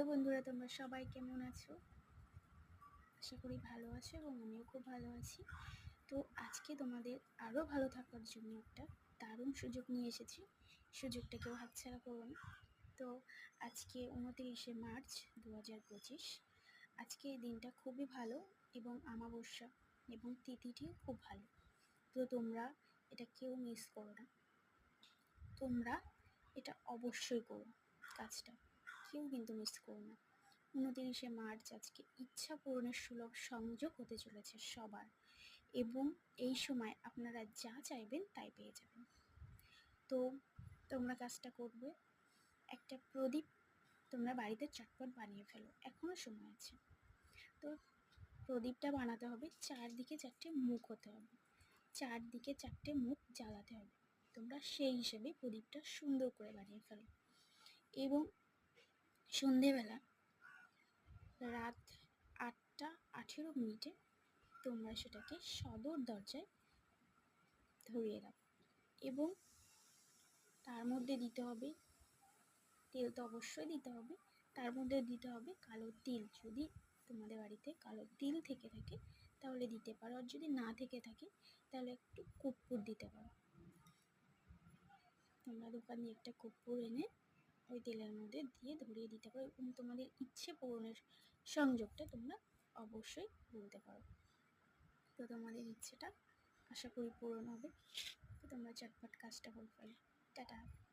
Hello বন্ধুরা, তোমরা সবাই কেমন আছো? আশা করি ভালো আছো এবং আমিও খুব ভালো আছি। তো আজকে তোমাদের আরও ভালো থাকার জন্য একটা দারুণ সুযোগ নিয়ে এসেছি। সুযোগটা কেউ হাতছাড়া করো না। তো আজকে 29শে মার্চ 2025। আজকে এই দিনটা খুবই ভালো এবং অমাবস্যা এবং তিথিটিও খুব ভালো। তো তোমরা এটা কেউ মিস করো না। তোমরা এটা অবশ্যই করো, কাজটা কেউ কিন্তু মিস করো না। 29শে মার্চ আজকে ইচ্ছা পূরণের সুলভ সংযোগ হতে চলেছে সবার, এবং এই সময় আপনারা যা চাইবেন তাই পেয়ে যাবেন। তো তোমরা কাজটা করবে, একটা প্রদীপ তোমরা বাড়িতে চটপট বানিয়ে ফেলো, এখনও সময় আছে। তো প্রদীপটা বানাতে হবে, চারদিকে 4টে মুখ হতে হবে, চারদিকে 4টে মুখ জ্বালাতে হবে। তোমরা সেই হিসেবে প্রদীপটা সুন্দর করে বানিয়ে ফেলো এবং সন্ধেবেলা রাত 8:18 তোমরা সেটাকে সদর দরজায় ধরিয়ে দাও এবং তার মধ্যে দিতে হবে তেল, তো অবশ্যই দিতে হবে। তার মধ্যে দিতে হবে কালো তিল। যদি তোমাদের বাড়িতে কালো তিল থেকে থাকে তাহলে দিতে পারো, আর যদি না থেকে থাকে তাহলে একটু কর্পূর দিতে পারো। তোমরা দোকান দিয়ে একটা কর্পূর এনে ওই তেলের মধ্যে দিয়ে ধরিয়ে দিতে পারো এবং তোমাদের ইচ্ছে পূরণের সংযোগটা তোমরা অবশ্যই বলতে পারো। তো তোমাদের ইচ্ছেটা আশা করি পূরণ হবে। তো তোমরা চটপট কাজটা করে ফেলো। টাটা।